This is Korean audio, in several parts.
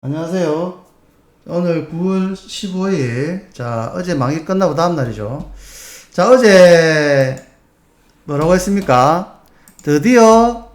안녕하세요. 오늘 9월 15일. 자, 어제 만기 끝나고 다음날이죠. 자, 어제 뭐라고 했습니까? 드디어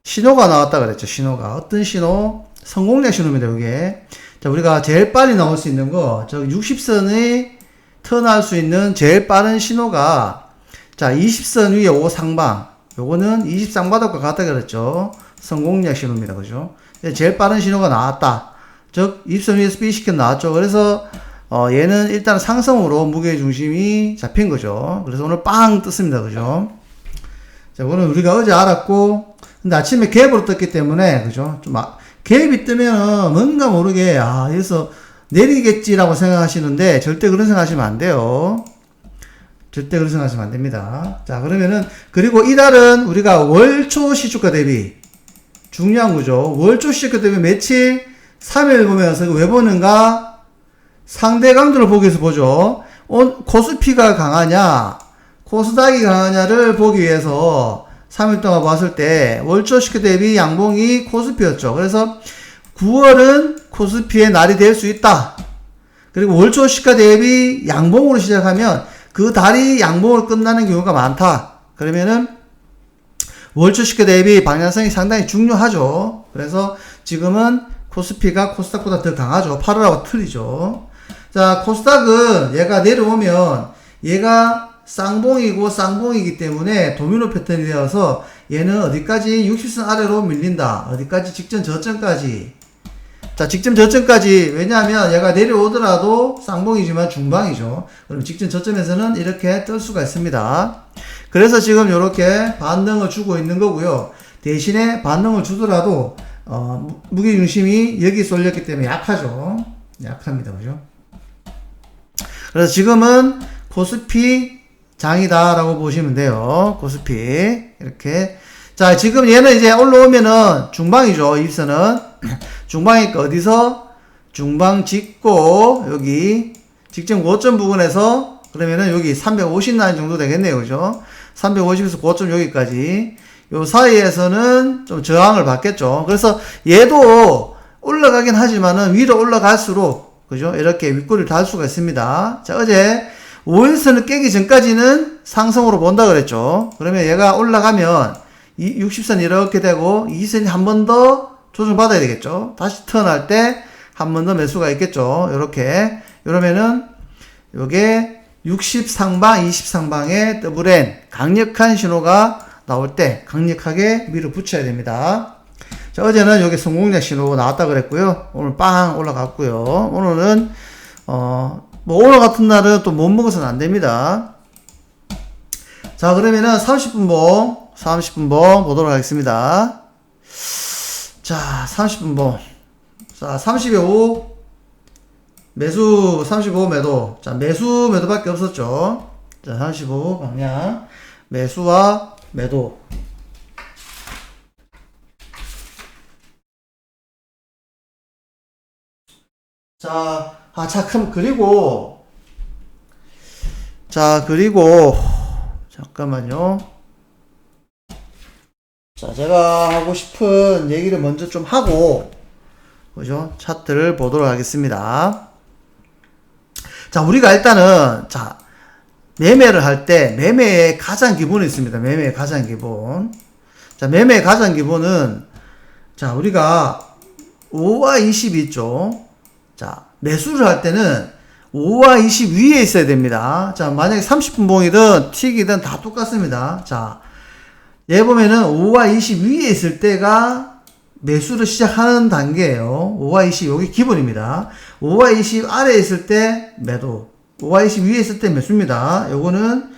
신호가 나왔다 그랬죠. 신호가. 어떤 신호? 성공략 신호입니다, 이게. 자, 우리가 제일 빨리 나올 수 있는 거, 저 60선이 턴할 수 있는 제일 빠른 신호가, 자, 20선 위에 5 상방. 요거는 20상바닥과 같다 그랬죠. 성공략 신호입니다. 그죠? 제일 빠른 신호가 나왔다. 즉, 20선 위에서 B시켰 나왔죠. 그래서, 얘는 일단 상승으로 무게중심이 잡힌 거죠. 그래서 오늘 빵 떴습니다. 그죠? 자, 오늘 우리가 어제 알았고, 근데 아침에 갭으로 떴기 때문에, 그죠? 좀, 갭이 뜨면 뭔가 모르게, 여기서 내리겠지라고 생각하시는데, 절대 그런 생각하시면 안 돼요. 절대 그런 생각하시면 안 됩니다. 자, 그러면은, 그리고 이달은 우리가 월초 시초가 대비, 중요한 거죠. 월초 시초가 대비 며칠? 3일 보면서 왜 보는가? 상대 강도를 보기 위해서 보죠. 코스피가 강하냐, 코스닥이 강하냐를 보기 위해서 3일 동안 봤을 때 월초 시초 대비 양봉이 코스피였죠. 그래서 9월은 코스피의 날이 될 수 있다. 그리고 월초 시가 대비 양봉으로 시작하면 그 달이 양봉으로 끝나는 경우가 많다. 그러면은 월초 시가 대비 방향성이 상당히 중요하죠. 그래서 지금은 코스피가 코스닥보다 더 강하죠. 8월하고 틀리죠. 자, 코스닥은 얘가 내려오면 얘가 쌍봉이고 쌍봉이기 때문에 도미노 패턴이 되어서 얘는 어디까지 60선 아래로 밀린다. 어디까지 직전 저점까지. 자, 직전 저점까지. 왜냐하면 얘가 내려오더라도 쌍봉이지만 중방이죠. 그럼 직전 저점에서는 이렇게 뜰 수가 있습니다. 그래서 지금 이렇게 반등을 주고 있는 거고요. 대신에 반등을 주더라도 무게중심이 여기 쏠렸기 때문에 약하죠. 약합니다. 그죠? 그래서 지금은 코스피 장이다라고 보시면 돼요. 코스피. 이렇게. 자, 지금 얘는 이제 올라오면은 중방이죠. 입선은. 중방이니까 어디서? 중방 찍고, 여기, 직전 고점 부근에서, 그러면은 여기 350 라인 정도 되겠네요. 그죠? 350에서 고점 여기까지. 요 사이에서는 좀 저항을 받겠죠. 그래서 얘도 올라가긴 하지만은 위로 올라갈수록, 그죠? 이렇게 윗꼬리를 달 수가 있습니다. 자, 어제 5일선을 깨기 전까지는 상승으로 본다 그랬죠. 그러면 얘가 올라가면 60선 이렇게 되고 2선이 한 번 더 조정받아야 되겠죠. 다시 턴할 때 한 번 더 매수가 있겠죠. 요렇게. 이러면은 요게 60 상방, 20 상방의 더블N 강력한 신호가 나올 때 강력하게 밀어붙여야 됩니다. 자, 어제는 여기 성공략 신호가 나왔다 그랬고요. 오늘 빵 올라갔고요. 오늘은 오늘 같은 날은 또 못 먹어서는 안 됩니다. 자, 그러면은 30분 봉 보도록 하겠습니다. 자, 30분 봉. 자, 30에 5. 매수 35 매도. 자, 매도밖에 없었죠. 자, 35 방향. 매수와 매도. 자, 그리고 잠깐만요. 자, 제가 하고 싶은 얘기를 먼저 좀 하고, 그죠? 차트를 보도록 하겠습니다. 자, 우리가 일단은, 자, 매매를 할 때, 매매의 가장 기본이 있습니다. 매매의 가장 기본. 자, 매매의 가장 기본은, 자, 우리가 5와 20이 있죠? 자, 매수를 할 때는 5와 20 위에 있어야 됩니다. 자, 만약에 30분 봉이든 틱이든 다 똑같습니다. 자, 얘 보면은 5와 20 위에 있을 때가 매수를 시작하는 단계예요. 5와 20 여기 기본입니다. 5와 20 아래에 있을 때 매도, 5와 20 위에 있을 때 매수입니다. 요거는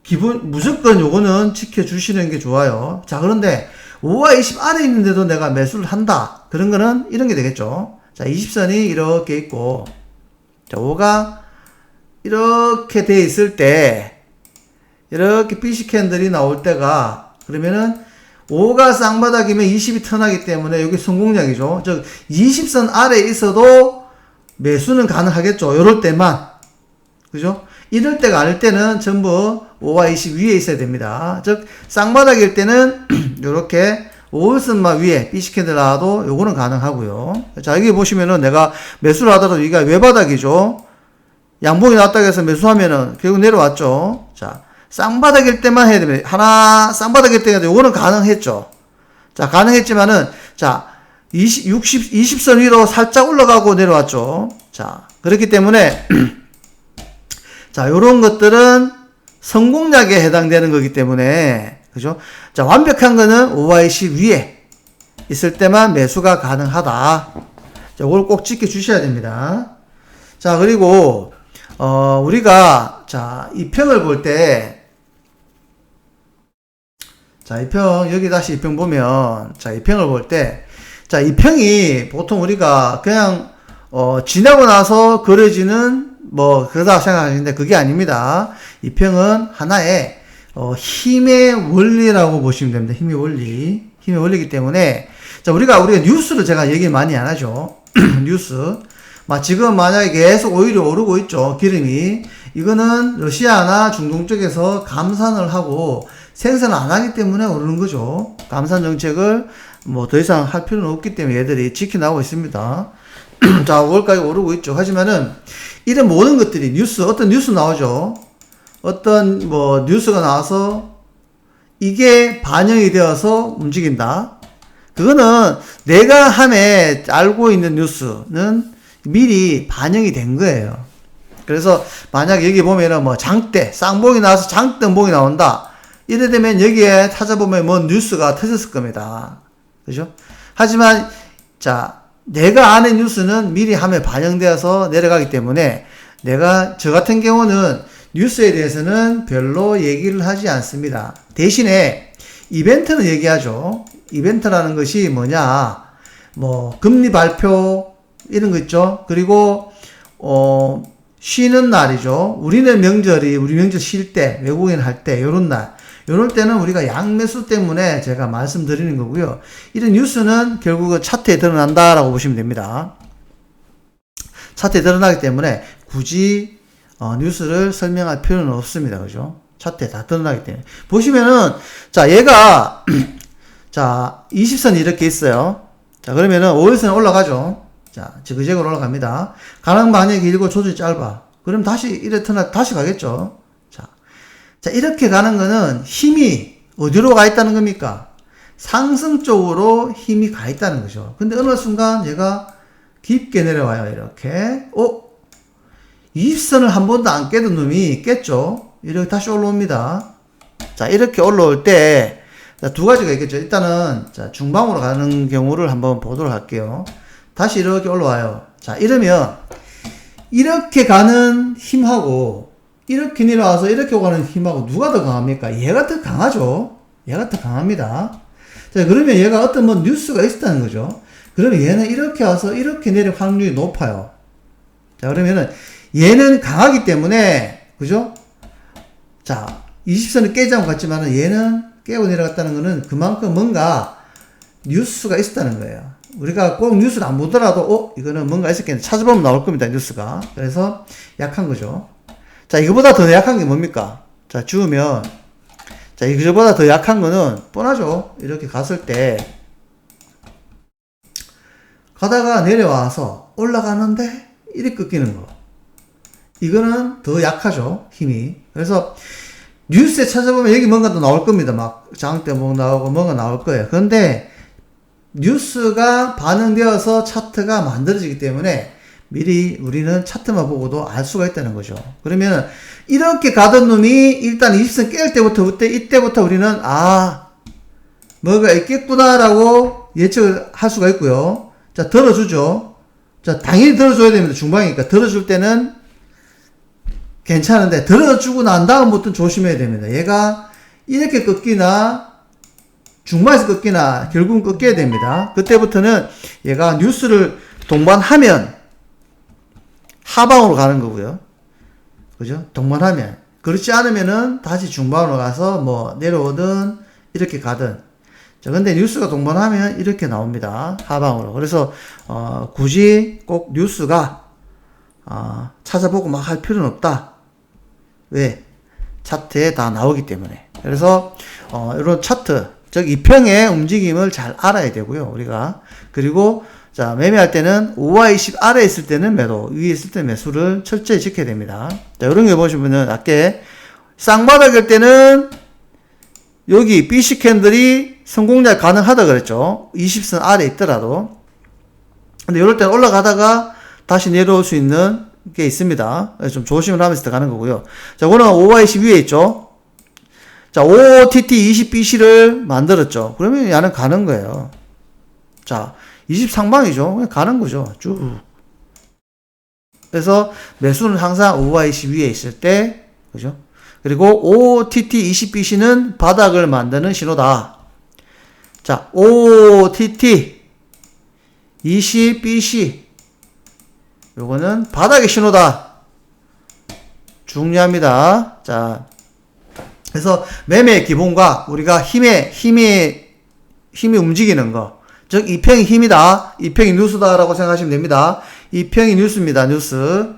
기본, 무조건 요거는 지켜주시는 게 좋아요. 자, 그런데 5와 20 아래에 있는데도 내가 매수를 한다. 그런 거는 이런 게 되겠죠. 자, 20선이 이렇게 있고, 자, 5가 이렇게 돼 있을 때, 이렇게 BC 캔들이 나올 때가, 그러면은 5가 쌍바닥이면 20이 턴하기 때문에 여기 성공략이죠. 즉 20선 아래에 있어도 매수는 가능하겠죠. 요럴 때만. 그죠? 이럴 때가 아닐 때는 전부 5와 20 위에 있어야 됩니다. 즉 쌍바닥일 때는 요렇게 5일선만 위에 B 스캔들라도 요거는 가능하고요. 자, 여기 보시면은 내가 매수를 하더라도 이게 외바닥이죠. 양봉이 나왔다고 해서 매수하면은 결국 내려왔죠. 자, 쌍바닥일 때만 해야 됩니다. 하나 쌍바닥일 때가 요거는 가능했죠. 자, 가능했지만은 자, 20선 위로 살짝 올라가고 내려왔죠. 자, 그렇기 때문에 자, 요런 것들은 성공략에 해당되는 거기 때문에 그죠? 자, 완벽한 거는 OIC 위에 있을 때만 매수가 가능하다. 자, 이걸 꼭 지켜 주셔야 됩니다. 자, 그리고 우리가 자, 이 평을 볼 때 자, 이 평 여기 다시 이 평 보면 자, 이 평을 볼 때 자, 이 평이 보통 우리가 그냥 지나고 나서 그려지는 뭐 그러다 생각하시는데 그게 아닙니다. 이 평은 하나의 힘의 원리라고 보시면 됩니다. 힘의 원리이기 때문에 자, 우리가 뉴스를 제가 얘기 많이 안 하죠. 뉴스. 지금 만약에 계속 오일이 오르고 있죠. 기름이. 이거는 러시아나 중동 쪽에서 감산을 하고 생산을 안 하기 때문에 오르는 거죠. 감산 정책을 뭐 더 이상 할 필요는 없기 때문에 얘들이 지켜나오고 있습니다. 자, 5월까지 오르고 있죠. 하지만은 이런 모든 것들이 어떤 뉴스 나오죠. 어떤 뭐 뉴스가 나와서 이게 반영이 되어서 움직인다. 그거는 내가 알고 있는 뉴스는 미리 반영이 된 거예요. 그래서 만약에 여기 보면은 뭐 장대, 쌍봉이 나와서 장대봉이 나온다. 이래 되면 여기에 찾아보면 뭐 뉴스가 터졌을 겁니다. 그죠? 하지만 자, 내가 아는 뉴스는 미리 함에 반영되어서 내려가기 때문에 저 같은 경우는 뉴스에 대해서는 별로 얘기를 하지 않습니다. 대신에 이벤트는 얘기하죠. 이벤트라는 것이 뭐냐, 뭐 금리 발표 이런 거 있죠. 그리고 쉬는 날이죠. 우리 명절 쉴 때, 외국인 할 때, 요런 날. 요럴 때는 우리가 양매수 때문에 제가 말씀드리는 거고요. 이런 뉴스는 결국은 차트에 드러난다라고 보시면 됩니다. 차트에 드러나기 때문에 굳이 뉴스를 설명할 필요는 없습니다. 그죠? 차트에 다 드러나기 때문에. 보시면은 자, 얘가 자, 20선이 이렇게 있어요. 자, 그러면은 5일선 올라가죠. 자, 지그재그로 올라갑니다. 가는 방향이 길고 조절이 짧아. 그럼 다시 다시 가겠죠. 자, 이렇게 가는 거는 힘이 어디로 가 있다는 겁니까? 상승 쪽으로 힘이 가 있다는 거죠. 근데 어느 순간 얘가 깊게 내려와요. 이렇게. 20선을 한 번도 안 깨던 놈이 깼죠. 이렇게 다시 올라옵니다. 자, 이렇게 올라올 때, 자, 두 가지가 있겠죠. 일단은, 자, 중방으로 가는 경우를 한번 보도록 할게요. 다시 이렇게 올라와요. 자, 이러면, 이렇게 가는 힘하고, 이렇게 내려와서 이렇게 가는 힘하고 누가 더 강합니까? 얘가 더 강하죠. 얘가 더 강합니다. 자, 그러면 얘가 어떤 뭐 뉴스가 있었다는 거죠. 그러면 얘는 이렇게 와서 이렇게 내릴 확률이 높아요. 자, 그러면은 얘는 강하기 때문에, 그죠? 자, 20선을 깨지 않고 갔지만은 얘는 깨고 내려갔다는 거는 그만큼 뭔가 뉴스가 있었다는 거예요. 우리가 꼭 뉴스를 안 보더라도, 이거는 뭔가 있었겠네. 찾아보면 나올 겁니다, 뉴스가. 그래서 약한 거죠. 자, 이거보다 더 약한 게 뭡니까? 자, 주우면, 자, 이거보다 더 약한 거는 뻔하죠. 이렇게 갔을 때, 가다가 내려와서 올라가는데, 이렇게 끊기는 거. 이거는 더 약하죠, 힘이. 그래서, 뉴스에 찾아보면 여기 뭔가 또 나올 겁니다. 막, 장대목 나오고 뭔가 나올 거예요. 그런데, 뉴스가 반영되어서 차트가 만들어지기 때문에, 미리 우리는 차트만 보고도 알 수가 있다는 거죠. 그러면 이렇게 가던 놈이 일단 20선 깰 때부터 이때부터 우리는 뭐가 있겠구나라고 예측을 할 수가 있고요. 자, 들어주죠. 자, 당연히 들어줘야 됩니다. 중방이니까 들어줄 때는 괜찮은데 들어주고 난 다음부터는 조심해야 됩니다. 얘가 이렇게 꺾이나 중반에서 꺾이나 결국은 꺾여야 됩니다. 그때부터는 얘가 뉴스를 동반하면 하방으로 가는 거고요. 그죠? 동반하면. 그렇지 않으면은 다시 중방으로 가서 뭐 내려오든 이렇게 가든. 자, 근데 뉴스가 동반하면 이렇게 나옵니다. 하방으로. 그래서 굳이 꼭 뉴스가 찾아보고 막 할 필요는 없다. 왜? 차트에 다 나오기 때문에. 그래서 이런 차트 즉 이평의 움직임을 잘 알아야 되고요. 우리가. 그리고 자, 매매할 때는 5와 20 아래에 있을 때는 매도, 위에 있을 때는 매수를 철저히 지켜야 됩니다. 자, 이런 게 보시면은 아까 쌍바닥일 때는 여기 BC 캔들이 성공략 가능하다 그랬죠. 20선 아래에 있더라도. 근데 이럴 때는 올라가다가 다시 내려올 수 있는 게 있습니다. 좀 조심을 하면서 들어가는 거고요. 자, 이거는 5와 20 위에 있죠. 자, OTT 20BC를 만들었죠. 그러면 얘는 가는 거예요. 자, 20 상방이죠. 그냥 가는 거죠. 쭉. 그래서 매수는 항상 5와 20 위에 있을 때, 그죠? 그리고 OTT 20BC는 바닥을 만드는 신호다. 자, OTT 20BC. 요거는 바닥의 신호다. 중요합니다. 자, 그래서 매매의 기본과 우리가 힘이 움직이는 거. 즉, 이평이 힘이다. 이평이 뉴스다라고 생각하시면 됩니다. 이평이 뉴스입니다. 뉴스.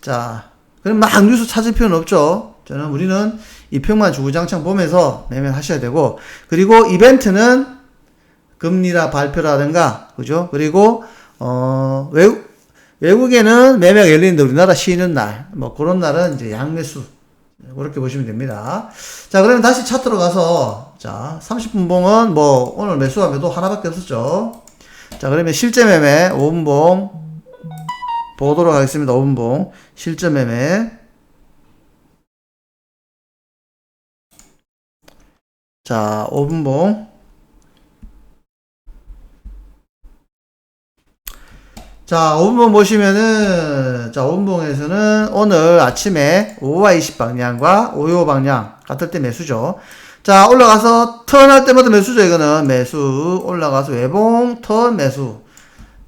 자, 그럼 막 뉴스 찾을 필요는 없죠. 우리는 이평만 주구장창 보면서 매매를 하셔야 되고, 그리고 이벤트는 금리나 발표라든가, 그죠? 그리고, 외국에는 매매가 열리는데 우리나라 쉬는 날, 뭐 그런 날은 이제 양매수. 그렇게 보시면 됩니다. 자, 그러면 다시 차트로 가서, 자, 30분 봉은 뭐, 오늘 매수와 매도 하나밖에 없었죠. 자, 그러면 실제 매매, 5분 봉, 보도록 하겠습니다. 5분 봉. 실제 매매. 자, 5분 봉. 자, 5분봉 보시면은, 자, 5분봉에서는 오늘 아침에 5와 20 방향과 5요 방향 같을 때 매수죠. 자, 올라가서 턴할 때마다 매수죠. 이거는 매수. 올라가서 외봉, 턴, 매수.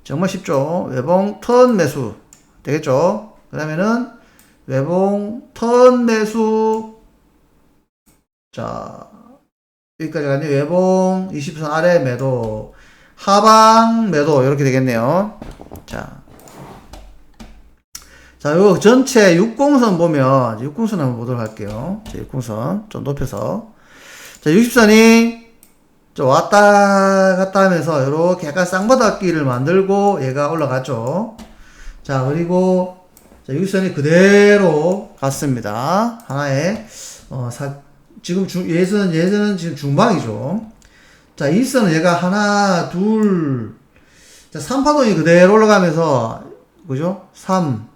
정말 쉽죠. 외봉, 턴, 매수. 되겠죠. 그러면은 외봉, 턴, 매수. 자, 여기까지 갔네요. 외봉, 20선 아래 매도. 하방, 매도. 이렇게 되겠네요. 자, 요 전체 60선 보면, 60선 한번 보도록 할게요. 자, 60선 좀 높여서. 자, 60선이 좀 왔다 갔다 하면서 요렇게 약간 쌍바닥기를 만들고 얘가 올라갔죠. 자, 그리고 자, 60선이 그대로 갔습니다. 하나의, 지금 예선은 지금 중방이죠. 자, 2선은 얘가 하나, 둘, 자, 3파동이 그대로 올라가면서, 그죠? 3,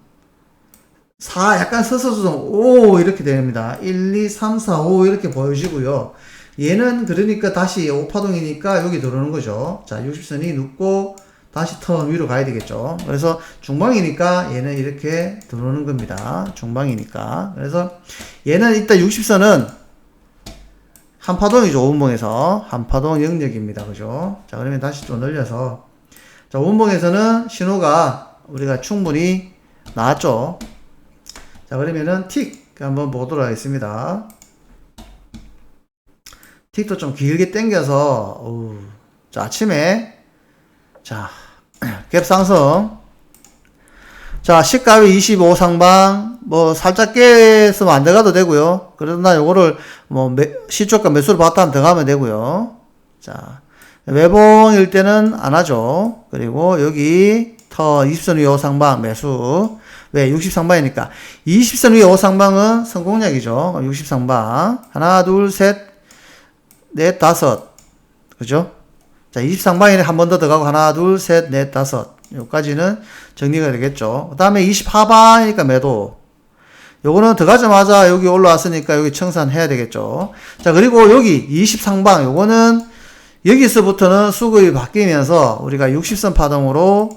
4, 약간 서서서 5, 이렇게 됩니다. 1, 2, 3, 4, 5, 이렇게 보여지고요. 얘는 그러니까 다시 5파동이니까 여기 들어오는 거죠. 자, 60선이 눕고, 다시 턴 위로 가야 되겠죠. 그래서 중방이니까 얘는 이렇게 들어오는 겁니다. 중방이니까. 그래서 얘는 일단 60선은 한파동이죠. 5분봉에서. 한파동 영역입니다. 그죠? 자, 그러면 다시 좀 늘려서. 자, 5분봉에서는 신호가 우리가 충분히 나왔죠. 자, 그러면은 틱 한번 보도록 하겠습니다. 틱도 좀 길게 당겨서, 자, 아침에, 자, 갭 상승. 자, 시가위 25 상방, 뭐, 살짝 깼으면 안 들어가도 되고요. 그러나 요거를, 뭐, 시초가 매수를 봤다면 들어가면 되고요. 자, 외봉일 때는 안 하죠. 그리고 여기, 20선 위에 5 상방, 매수. 왜? 60 상방이니까. 20선 위에 5 상방은 성공략이죠. 60 상방. 하나, 둘, 셋, 넷, 다섯. 그죠? 자, 20 상방에 한 번 더 들어가고, 하나, 둘, 셋, 넷, 다섯. 요까지는 정리가 되겠죠. 그 다음에 20 하방이니까 매도. 요거는 들어가자마자 여기 올라왔으니까 여기 청산해야 되겠죠. 자, 그리고 여기 20 상방. 요거는 여기서부터는 수급이 바뀌면서 우리가 60선 파동으로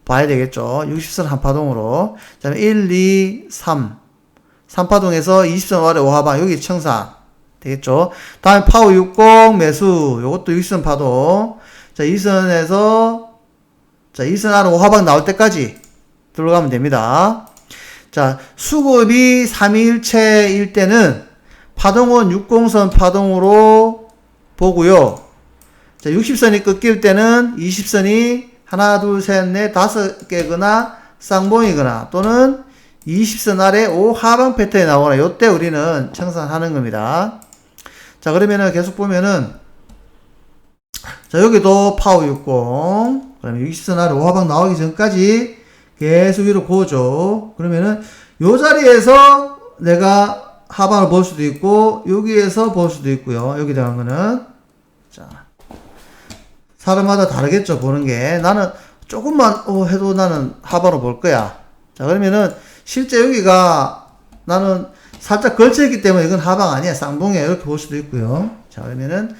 봐야 되겠죠. 60선 한 파동으로. 자, 1, 2, 3. 3파동에서 20선 아래 5하방. 여기 청산. 되겠죠. 다음에 파워 60 매수. 요것도 60선 파동. 자, 2선에서 자, 2선 아래 5하방 나올 때까지 들어가면 됩니다. 자, 수급이 3일체일 때는 파동은 60선 파동으로 보고요. 자, 60선이 끊길 때는 20선이 하나, 둘, 셋, 넷, 5개거나 쌍봉이거나 또는 20선 아래 5하방 패턴이 나오거나 요때 우리는 청산하는 겁니다. 자, 그러면은 계속 보면은 자, 여기도 파워 60. 그러면 60선 아래 5하방 나오기 전까지 계속 위로 고죠. 그러면은 요 자리에서 내가 하방을 볼 수도 있고, 여기에서 볼 수도 있고요. 여기 들어간 거는. 자, 사람마다 다르겠죠, 보는 게. 나는 조금만 해도 나는 하방으로 볼 거야. 자, 그러면은 실제 여기가 나는 살짝 걸쳐있기 때문에 이건 하방 아니야, 쌍봉이야. 이렇게 볼 수도 있고요. 자, 그러면은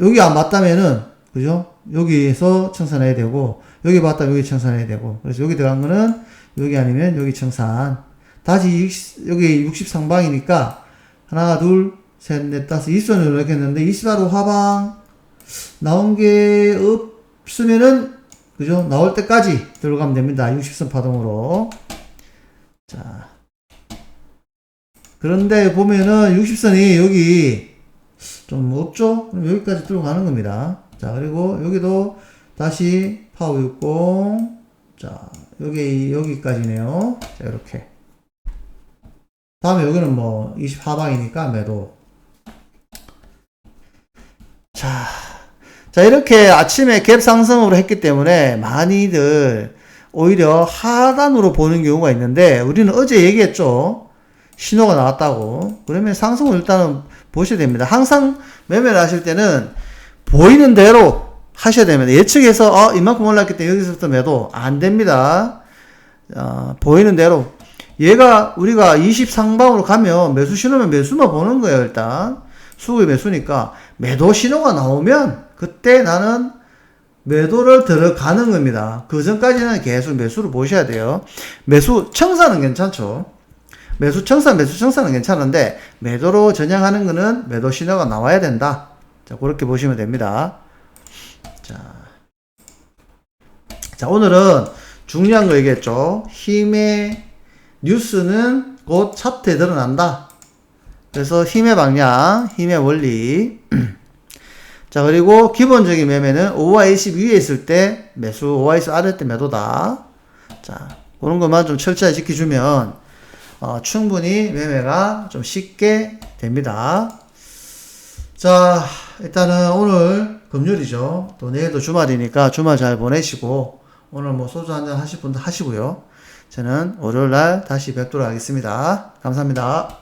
여기 안 맞다면은, 그죠? 여기에서 청산해야 되고, 여기 맞다면 여기 청산해야 되고, 그래서 여기 들어간 거는 여기 아니면 여기 청산. 다시 여기 60 상방이니까, 하나, 둘, 셋, 넷, 다섯, 20선을 이렇게 했는데, 28호 하방 나온 게 없으면은, 그죠? 나올 때까지 들어가면 됩니다. 60선 파동으로. 자. 그런데 보면은 60선이 여기 좀 없죠? 그럼 여기까지 들어가는 겁니다. 자, 그리고 여기도 다시 파워 60. 자, 여기까지네요. 자, 이렇게. 다음에 여기는 뭐 20 하방이니까 매도. 자, 이렇게 아침에 갭 상승으로 했기 때문에 많이들 오히려 하단으로 보는 경우가 있는데, 우리는 어제 얘기했죠. 신호가 나왔다고. 그러면 상승을 일단은 보셔야 됩니다. 항상 매매를 하실 때는 보이는 대로 하셔야 됩니다. 예측해서 이만큼 올랐기 때문에 여기서부터 매도 안 됩니다. 보이는 대로. 얘가 우리가 20 상방으로 가면 매수 신호면 매수만 보는 거예요. 일단 수급이 매수니까 매도 신호가 나오면 그때 나는 매도를 들어가는 겁니다. 그 전까지는 계속 매수를 보셔야 돼요. 매수 청산은 괜찮죠. 매수 청산은 괜찮은데 매도로 전향하는 거는 매도 신호가 나와야 된다. 자, 그렇게 보시면 됩니다. 자, 오늘은 중요한 거 얘기했죠. 힘의 뉴스는 곧 차트에 드러난다. 그래서 힘의 방향, 힘의 원리. 자, 그리고 기본적인 매매는 5와20 위에 있을 때 매수, 5와20 아래 때 매도다. 자, 그런 것만 좀 철저히 지켜주면 충분히 매매가 좀 쉽게 됩니다. 자, 일단은 오늘 금요일이죠. 또 내일도 주말이니까 주말 잘 보내시고, 오늘 뭐 소주 한잔 하실 분도 하시고요. 저는 월요일날 다시 뵙도록 하겠습니다. 감사합니다.